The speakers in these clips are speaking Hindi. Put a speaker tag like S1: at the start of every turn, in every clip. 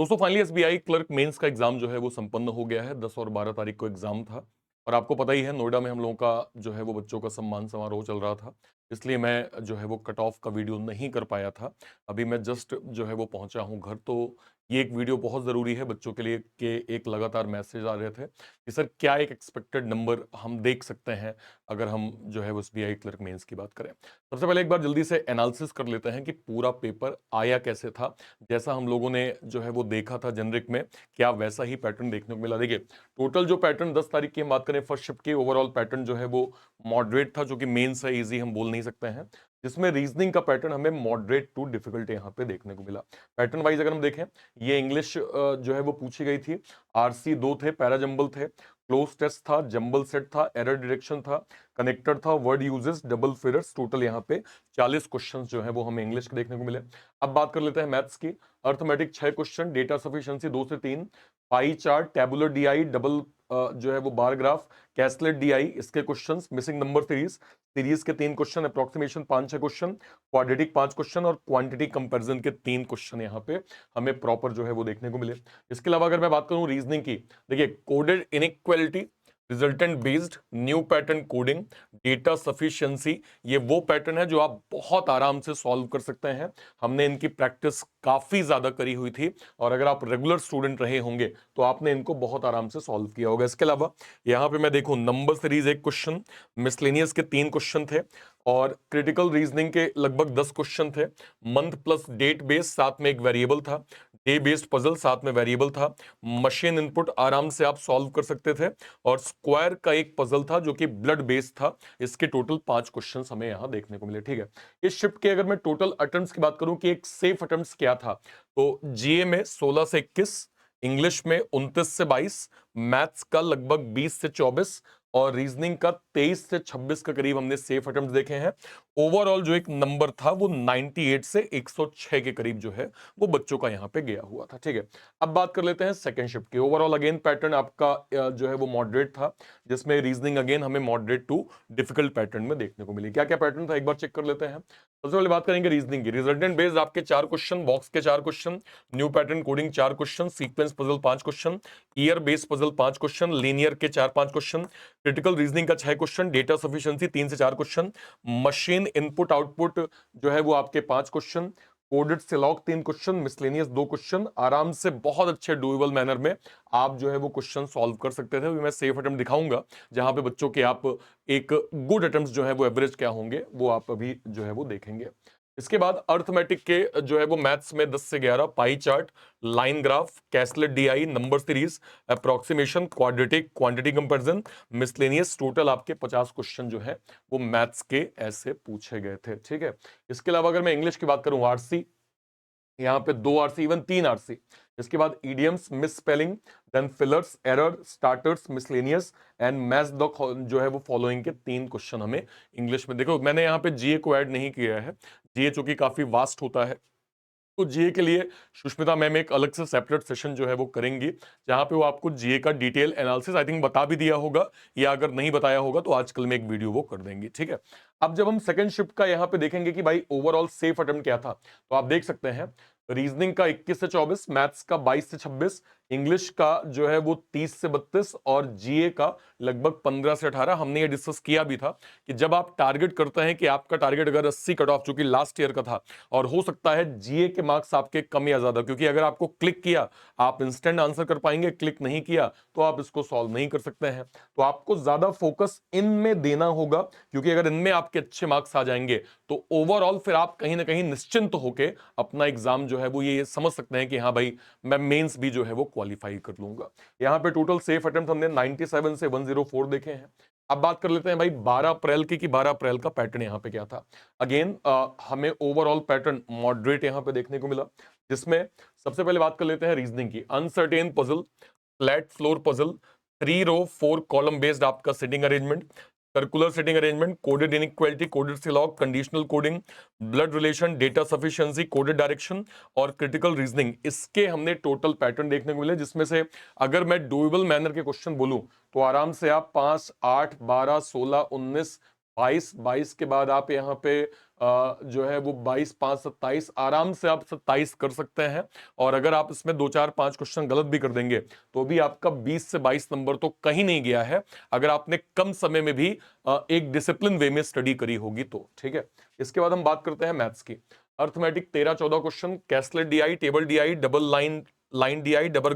S1: दोस्तों फाइनली एसबीआई क्लर्क मेंस का एग्जाम जो है वो संपन्न हो गया है। 10 और 12 तारीख को एग्जाम था और आपको पता ही है नोएडा में हम लोगों का जो है वो बच्चों का सम्मान समारोह चल रहा था। इसलिए मैं जो है वो कट ऑफ का वीडियो नहीं कर पाया था। अभी मैं जस्ट जो है वो पहुंचा हूं घर, तो ये एक वीडियो बहुत ज़रूरी है बच्चों के लिए कि एक लगातार मैसेज आ रहे थे कि सर क्या एक एक्सपेक्टेड नंबर हम देख सकते हैं अगर हम जो है वो एसबीआई क्लर्क मेंस की बात करें। सबसे पहले एक बार जल्दी से एनालिसिस कर लेते हैं कि पूरा पेपर आया कैसे था। जैसा हम लोगों ने जो है वो देखा था जेनरिक में, क्या वैसा ही पैटर्न देखने को मिला? देखिए, टोटल जो पैटर्न 10 तारीख की हम बात करें फर्स्ट शिफ्ट की, ओवरऑल पैटर्न जो है वो मॉडरेट था, जो कि मेंस है, इजी हम बोल नहीं सकते हैं। जिसमें रीजनिंग का पैटर्न हमें मॉडरेट टू डिफिकल्ट यहाँ पे देखने को मिला। पैटर्न वाइज अगर हम देखें, ये इंग्लिश जो है वो पूछी गई थी। आरसी 2 थे, पैराजंबल थे, क्लोज टेस्ट था, जंबल सेट था, एरर डिरेक्शन था, कनेक्टर था, word uses, double figures. Total यहाँ पे 40 क्वेश्चंस जो है वो हमें इंग्लिश के देखने को मिले। अब बात कर लेते हैं मैथ्स की। अर्थमेटिक 6 क्वेश्चन, डेटा सफिशिएंसी 2 से 3, pie chart, tabular DI, double जो है वो बार ग्राफ, कैसलेट डीआई, इसके questions, missing number series, series के 3 question, approximation 5-6 question, quadratic 5 question और क्वांटिटी कंपैरिजन के 3 क्वेश्चन यहाँ पे हमें प्रॉपर जो है वो देखने को मिले। इसके अलावा अगर मैं बात करूं रीजनिंग की, देखिए coded inequality, resultant based, new pattern coding, data sufficiency, ये वो पैटर्न है जो आप बहुत आराम से सॉल्व कर सकते हैं। हमने इनकी प्रैक्टिस काफी ज्यादा करी हुई थी और अगर आप रेगुलर स्टूडेंट रहे होंगे तो आपने इनको बहुत आराम से सॉल्व किया होगा। इसके अलावा यहां पे मैं देखूं, नंबर सीरीज 1 क्वेश्चन, मिसलेनियस के 3 क्वेश्चन थे और क्रिटिकल रीजनिंग के लगभग 10 क्वेश्चन थे। मंथ प्लस डेट बेस्ड, साथ में एक वेरिएबल था, डे बेस्ड पजल, साथ में वेरिएबल था। मशीन इनपुट आराम से आप सॉल्व कर सकते थे और स्क्वायर का एक पजल था जो कि ब्लड बेस्ड था। इसके टोटल 5 क्वेश्चंस हमें यहां देखने को मिले। ठीक है, इस शिफ्ट के अगर मैं टोटल अटेम्प्ट्स की बात करूं कि एक सेफ अटेम्प्ट्स क्या था, तो जीए में 16 से 21, इंग्लिश में 29 से 22, मैथ्स का लगभग 20 से 24 और रीजनिंग का 23 से 26 के करीब हमने सेफ अटेम्प्ट्स देखे हैं। ओवरऑल जो एक नंबर था वो 98 से 106 के करीब जो है वो बच्चों का यहाँ पे गया हुआ था। ठीक है, अब बात कर लेते हैं सेकंड शिफ्ट की। ओवरऑल अगेन पैटर्न आपका जो है वो मॉडरेट था, जिसमें रीजनिंग अगेन हमें मॉडरेट टू डिफिकल्ट पैटर्न में देखने को मिली। क्या क्या पैटर्न था एक बार चेक कर लेते हैं। सबसे पहले बात करेंगे रीजनिंग की। रिजल्टेंट बेस्ड आपके 4 क्वेश्चन, बॉक्स के 4 question, new pattern coding 4 question, sequence puzzle 5 question, year based puzzle 5 question, linear के 4-5 क्वेश्चन, क्रिटिकल रीजनिंग का 6 क्वेश्चन, डेटा सफिशिएंसी 3 से 4 क्वेश्चन, मशीन इनपुट आउटपुट जो है वो आपके 5 question, coded syllog 3 question, miscellaneous 2 question. आराम से बहुत अच्छे डुएबल मैनर में आप जो है वो क्वेश्चन सॉल्व कर सकते थे। अभी मैं सेफ अटेम्प्ट दिखाऊंगा जहां पे बच्चों के आप एक गुड अटेम्प्ट जो है वो एवरेज क्या होंगे वो आप अभी जो है वो देखेंगे। इसके बाद अर्थमेटिक के जो है वो मैथ्स में 10 से 11, pie chart, line graph, caselet DI, number series, approximation, quadratic, quantity comparison, miscellaneous. Total आपके 50 क्वेश्चन जो है वो मैथ्स के ऐसे पूछे गए थे। ठीक है, इसके अलावा अगर मैं इंग्लिश की बात करूं, आरसी यहाँ पे 2 आरसी, इवन 3 आरसी। इसके बाद idioms, miss spelling, then fillers, error, starters, miscellaneous and match the जो है वो फॉलोइंग के 3 क्वेश्चन हमें इंग्लिश में। देखो मैंने यहाँ पे जीए को ऐड नहीं किया है, जीए चूंकि काफी वास्ट होता है, तो जीए के लिए सुष्मिता मैम एक अलग से सेपरेट सेशन जो है वो करेंगी, जहां पे वो आपको जीए का डिटेल एनालिसिस आई थिंक बता भी दिया होगा, या अगर नहीं बताया होगा तो आजकल में एक वीडियो वो कर देंगी। ठीक है, अब जब हम सेकंड शिफ्ट का यहाँ पे देखेंगे कि भाई ओवरऑल सेफ अटेम्प्ट क्या था, तो आप देख सकते हैं रीजनिंग का 21 से 24, मैथ्स का 22 से 26, इंग्लिश का जो है वो 30 से 32 और जीए का लगभग 15 से 18। हमने ये डिस्कस किया भी था कि जब आप टारगेट करते हैं कि आपका टारगेट अगर 80 कट ऑफ चूंकि लास्ट ईयर का था, और हो सकता है जीए के मार्क्स आपके कम या ज्यादा, क्योंकि अगर आपको क्लिक किया आप इंस्टेंट आंसर कर पाएंगे, क्लिक नहीं किया तो आप इसको सॉल्व नहीं कर सकते हैं। तो आपको ज्यादा फोकस इनमें देना होगा, क्योंकि अगर इनमें आपके अच्छे मार्क्स आ जाएंगे तो ओवरऑल फिर आप कहीं ना कहीं निश्चिंत होकर अपना एग्जाम जो है वो ये समझ सकते हैं कि हाँ भाई मैं मेंस भी जो है वो क्वालिफाई कर लूंगा। यहाँ पे टोटल सेफ अटेम्प्ट हमने 97 से 104 देखे हैं। अब बात कर लेते हैं भाई 12 अप्रैल की, कि 12 अप्रैल का पैटर्न यहाँ पे क्या था। अगेन हमें ओवरऑल पैटर्न मॉडरेट यहाँ पे देखने को मिला, जिसमें सबसे पहले बात कर लेते हैं रीजनिंग की। Uncertain puzzle, flat floor puzzle, 3 row 4 column based आपका sitting arrangement, circular sitting arrangement, coded inequality, coded syllog, conditional coding, blood relation, data sufficiency, coded direction और क्रिटिकल रीजनिंग। इसके हमने टोटल पैटर्न देखने को मिले, जिसमें से अगर मैं डुएबल मैनर के क्वेश्चन बोलूं तो आराम से आप 5, 8, 12, 16, 19, 22 के बाद आप यहाँ पे जो है वो 22 5 27 आराम से आप 27 कर सकते हैं। और अगर आप इसमें 2 4 5 क्वेश्चन गलत भी कर देंगे तो भी आपका 20 से 22 नंबर तो कहीं नहीं गया है, अगर आपने कम समय में भी एक डिसिप्लिन वे में स्टडी करी होगी तो। ठीक है, इसके बाद हम बात करते हैं मैथ्स की। Arithmetic 13-14 question, caselet DI, table DI, double line line DI, double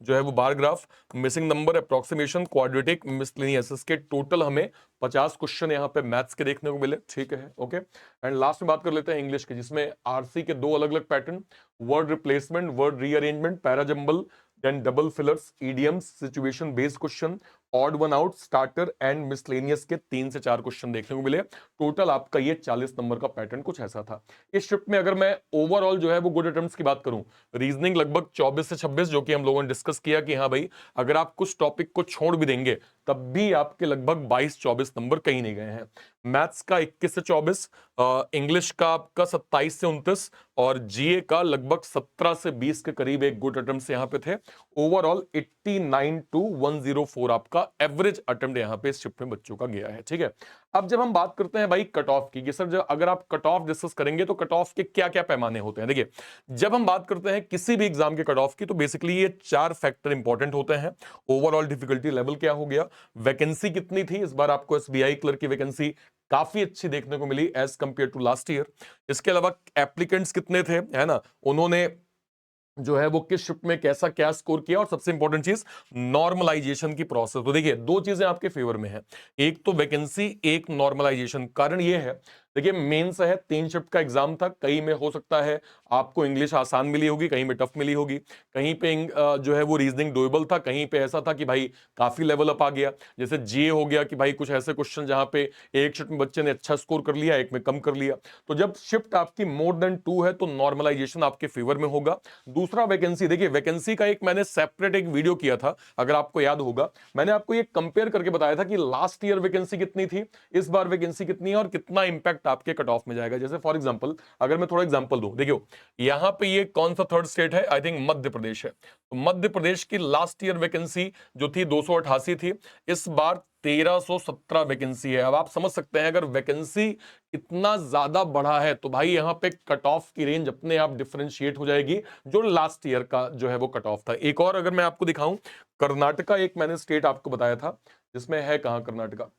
S1: जो है वो bar graph, missing number, approximation, quadratic, miscellaneous, इसके टोटल हमें 50 क्वेश्चन यहाँ पे मैथ्स के देखने को मिले। ठीक है, ओके। एंड लास्ट में बात कर लेते हैं इंग्लिश की, जिसमें आरसी के 2 अलग अलग pattern, word replacement, word rearrangement, parajumble, then double fillers, idioms, situation based question, odd one out, starter and miscellaneous के 3 से 4 क्वेश्चन देखने को मिले। टोटल आपका ये 40 नंबर का पैटर्न कुछ ऐसा था। इस शिफ्ट में अगर मैं ओवरऑल जो है वो गुड अटेम्प्ट्स की बात करूं, रीजनिंग लगभग 24 से 26, जो कि हम लोगों ने डिस्कस किया कि हाँ भाई अगर आप कुछ टॉपिक को छोड़ भी देंगे तब भी आपके लगभग 22-24 नंबर कहीं नहीं गए हैं। मैथ्स का 21 से 24, इंग्लिश का आपका 27 से 29 और जीए का लगभग 17 से 20 के करीब एक गुड अटेम्प्ट्स यहाँ पे थे। ओवरऑल 89 to 104 आपका एवरेज अटेम्प्ट यहाँ पे इस शिफ्ट में बच्चों का गया है। ठीक है, अब जब हम बात करते हैं भाई कट ऑफ की कि सर जब अगर आप कट ऑफ डिस्कस करेंगे तो कट ऑफ के क्या क्या पैमाने होते हैं। देखिए, जब हम बात करते हैं किसी भी एग्जाम के कट ऑफ की तो बेसिकली ये 4 फैक्टर इंपॉर्टेंट होते हैं। ओवरऑल डिफिकल्टी लेवल क्या हो गया, वैकेंसी कितनी थी, इस बार आपको एसबीआई क्लर्क की वैकेंसी काफी अच्छी देखने को मिली as compare to last year. इसके अलावा एप्लीकेंट्स कितने थे, है ना, उन्होंने जो है वो किस शिफ्ट में कैसा क्या स्कोर किया, और सबसे इंपॉर्टेंट चीज नॉर्मलाइजेशन की प्रोसेस। तो देखिए 2 चीजें आपके फेवर में है, एक तो वैकेंसी, एक नॉर्मलाइजेशन। कारण ये है, देखिए मेंस है, 3 शिफ्ट का एग्जाम था, कहीं में हो सकता है आपको इंग्लिश आसान मिली होगी, कहीं में टफ मिली होगी, कहीं पे जो है वो रीजनिंग डोएबल था, कहीं पे ऐसा था कि भाई काफी लेवल अप आ गया। जैसे जीए हो गया कि भाई कुछ ऐसे क्वेश्चन जहां पे एक शिफ्ट में बच्चे ने अच्छा स्कोर कर लिया, एक में कम कर लिया। तो जब शिफ्ट आपकी मोर देन 2 है तो नॉर्मलाइजेशन आपके फेवर में होगा। दूसरा वैकेंसी, देखिए वैकेंसी का एक मैंने सेपरेट एक वीडियो किया था, अगर आपको याद होगा, मैंने आपको ये कंपेयर करके बताया था कि लास्ट ईयर वैकेंसी कितनी थी, इस बार वैकेंसी कितनी है और कितना इंपैक्ट आपके कट ऑफ में जाएगा। जैसे फॉर एग्जांपल अगर मैं थोड़ा एग्जांपल दूं, देखियो यहां पे ये कौन सा थर्ड स्टेट है, आई थिंक मध्य प्रदेश है। तो मध्य प्रदेश की लास्ट ईयर वैकेंसी जो थी 288 थी, इस बार 1317 वैकेंसी है। अब आप समझ सकते हैं अगर वैकेंसी इतना ज्यादा बढ़ा है तो भाई यहां पे कट ऑफ की रेंज अपने आप डिफरेंशिएट हो जाएगी जो लास्ट ईयर का जो है वो कट ऑफ था। एक और अगर मैं आपको दिखाऊं, कर्नाटका एक मैंने स्टेट आपको बताया था, जिसमें है कहां कर्नाटका,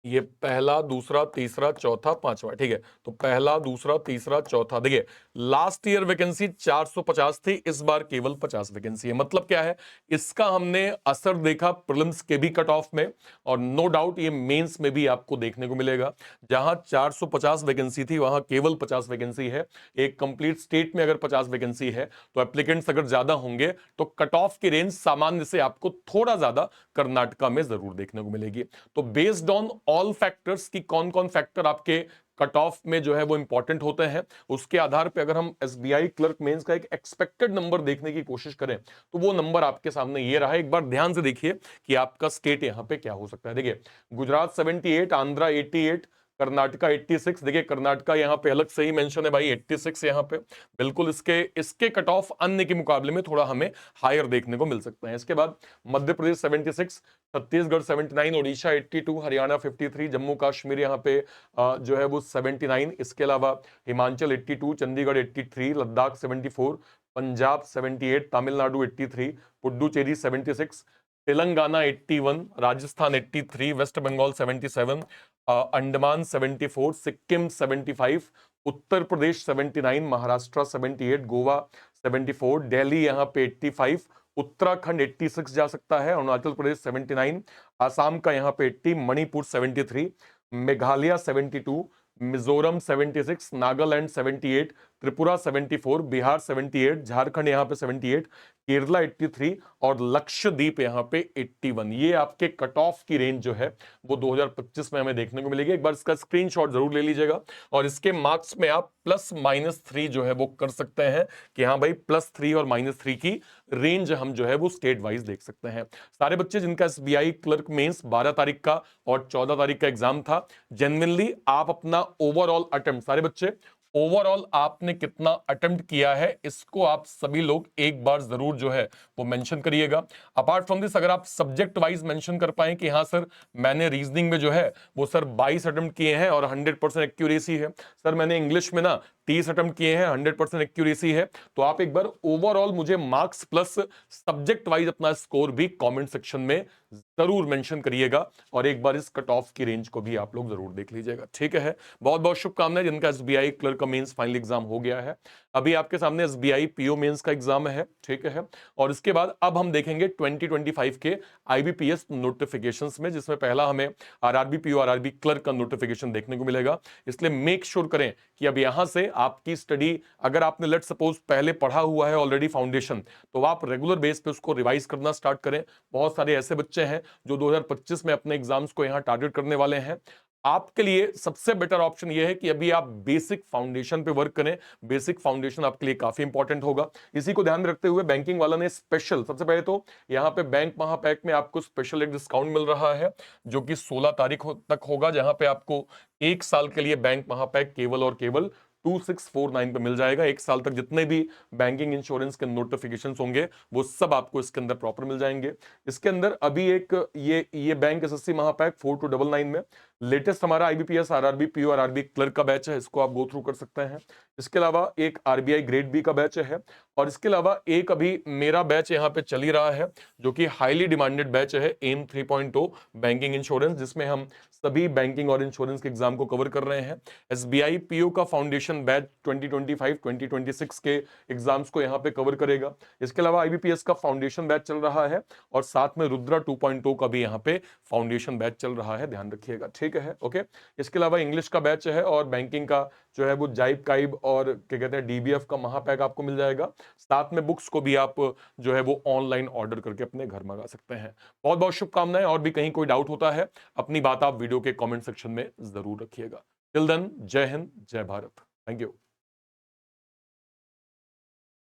S1: ये पहला दूसरा तीसरा चौथा पांचवा। ठीक है, तो पहला दूसरा तीसरा चौथा, देखिए लास्ट ईयर वैकेंसी 450 थी, इस बार केवल 50 वैकेंसी है। मतलब क्या है, इसका हमने असर देखा प्रीलिम्स के भी कट ऑफ में, और नो डाउट ये मेंस में भी आपको देखने को मिलेगा। जहां 450 वैकेंसी थी वहां केवल 50 वैकेंसी है। एक कंप्लीट स्टेट में अगर 50 वैकेंसी है तो एप्लीकेंट्स अगर ज्यादा होंगे तो कट ऑफ की रेंज सामान्य से आपको थोड़ा ज्यादा कर्नाटका में जरूर देखने को मिलेगी। तो बेस्ड ऑन ऑल फैक्टर्स की कौन कौन फैक्टर आपके कट ऑफ में जो है वो इंपॉर्टेंट होते हैं, उसके आधार पे अगर हम एसबीआई क्लर्क मेंस का एक एक्सपेक्टेड नंबर देखने की कोशिश करें तो वो नंबर आपके सामने ये रहा है। एक बार ध्यान से देखिए कि आपका स्टेट यहां पे क्या हो सकता है। देखिए गुजरात 78, आंध्रा 88, कर्नाटका 86। देखिए कर्नाटका यहाँ पे अलग से ही मेंशन है भाई, 86 यहाँ पे, बिल्कुल इसके इसके कट ऑफ अन्य के मुकाबले में थोड़ा हमें हायर देखने को मिल सकते हैं। इसके बाद मध्य प्रदेश 76, छत्तीसगढ़ 79, उड़ीसा 82, हरियाणा 53, जम्मू कश्मीर यहाँ पे जो है वो 79। इसके अलावा हिमाचल 82, चंडीगढ़ 83, लद्दाख 74, पंजाब 78, तमिलनाडु 83, पुडुचेरी 76, तेलंगाना 81, राजस्थान 83, वेस्ट बंगाल 77, अंडमान 74, सिक्किम 75, उत्तर प्रदेश 79, महाराष्ट्र 78, गोवा 74, दिल्ली यहाँ पे 85, उत्तराखंड 86 जा सकता है, अरुणाचल प्रदेश 79, आसाम का यहाँ पे 80, मणिपुर 73, मेघालय 72, मिजोरम 76, नागालैंड 78, त्रिपुरा 74, बिहार 78, झारखंड यहाँ पे 78, केरला 83 और लक्षद्वीप यहाँ पे 81। ये आपके कट ऑफ की रेंज जो है वो 2025 में हमें देखने को मिलेगी। एक बार इसका स्क्रीनशॉट जरूर ले लीजिएगा और इसके मार्क्स में आप +-3 जो है वो कर सकते हैं कि हाँ भाई +3 और -3 की रेंज हम जो है वो स्टेट वाइज देख सकते हैं। सारे बच्चे जिनका एसबीआई क्लर्क मेंस 12 तारीख का और 14 तारीख का एग्जाम था, जेन्युइनली आप अपना ओवरऑल अटेम्प्ट, सारे बच्चे ओवरऑल आपने कितना अटेम्प्ट किया है, इसको आप सभी लोग एक बार जरूर जो है वो मेंशन करिएगा। अपार्ट फ्रॉम दिस, अगर आप सब्जेक्ट वाइज मेंशन कर पाए कि हाँ सर मैंने रीजनिंग में जो है वो सर 22 अटेम्प्ट किए हैं और 100% एक्यूरेसी है, सर मैंने इंग्लिश में ना 30 अटेम्प्ट किए हैं, 100% एक्यूरेसी है, तो आप एक बार ओवरऑल मुझे मार्क्स प्लस सब्जेक्ट वाइज अपना स्कोर भी कमेंट सेक्शन में जरूर मेंशन करिएगा और एक बार इस कट ऑफ की रेंज को भी आप लोग जरूर देख लीजिएगा। ठीक है, बहुत बहुत शुभकामनाएं जिनका एसबीआई क्लर्क का मेंस फाइनल एग्जाम हो गया है। अभी आपके सामने एसबीआई पीओ मेंस का एग्जाम है, ठीक है, और इसके बाद अब हम देखेंगे 2025 के आईबीपीएस नोटिफिकेशंस में, जिसमें पहला हमें आरआरबी पीओ आरआरबी क्लर्क का नोटिफिकेशन देखने को मिलेगा। इसलिए मेक श्योर करें कि अब यहां से आपकी स्टडी, अगर आपने लेट सपोज पहले पढ़ा हुआ है ऑलरेडी फाउंडेशन, तो आप रेगुलर बेस पे उसको रिवाइज करना स्टार्ट करें। बहुत सारे ऐसे बच्चे हैं जो 2025 में अपने एग्जाम्स को यहां टारगेट करने वाले हैं। आपके लिए सबसे बेटर ऑप्शन यह है कि अभी आप बेसिक फाउंडेशन पे वर्क करें। बेसिक फाउंडेशन आपके लिए काफी इंपॉर्टेंट होगा। इसी को ध्यान में रखते हुए बैंकिंग वाला ने स्पेशल, सबसे पहले तो यहां पे बैंक महापैक में आपको स्पेशल एक डिस्काउंट मिल रहा है जो कि 16 तारीख तक होगा, जहां पे आपको 1 साल के लिए बैंक महापैक केवल और केवल 2649 पे मिल जाएगा। 1 साल तक जितने भी बैंकिंग इंश्योरेंस के नोटिफिकेशंस होंगे वो सब आपको इसके अंदर प्रॉपर मिल जाएंगे। इसके अंदर अभी एक ये बैंक एसएससी महापैक 4299 में लेटेस्ट हमारा IBPS RRB PO RRB clerk का बैच है, इसको आप गो थ्रू कर सकते हैं। इसके अलावा एक आरबीआई ग्रेड बी का बैच है और इसके अलावा एक अभी मेरा बैच यहाँ पे चल ही रहा है जो कि हाईली डिमांडेड बैच है एम 3.0 बैंकिंग इंश्योरेंस, जिसमें हम सभी बैंकिंग और इंश्योरेंस के एग्जाम को कवर कर रहे हैं। एसबीआई पीओ का फाउंडेशन बैच 2025-2026 के एग्जाम्स को यहाँ पे कवर करेगा। इसके अलावा आईबीपीएस का फाउंडेशन बैच चल रहा है और साथ में रुद्रा 2.0 का भी यहाँ पे फाउंडेशन बैच चल रहा है, ध्यान रखिएगा। ठीक है, ओके। इसके अलावा इंग्लिश का बैच है और बैंकिंग का जो है वो जाइब काइब और क्या कहते हैं डीबीएफ का महापैक आपको मिल जाएगा। साथ में बुक्स को भी आप जो है वो ऑनलाइन ऑर्डर करके अपने घर मंगा सकते हैं। बहुत बहुत शुभकामनाएं। और भी कहीं कोई डाउट होता है अपनी बात आप वीडियो के कमेंट सेक्शन में जरूर रखिएगा। टिल देन, जय हिंद, जय भारत। Thank you.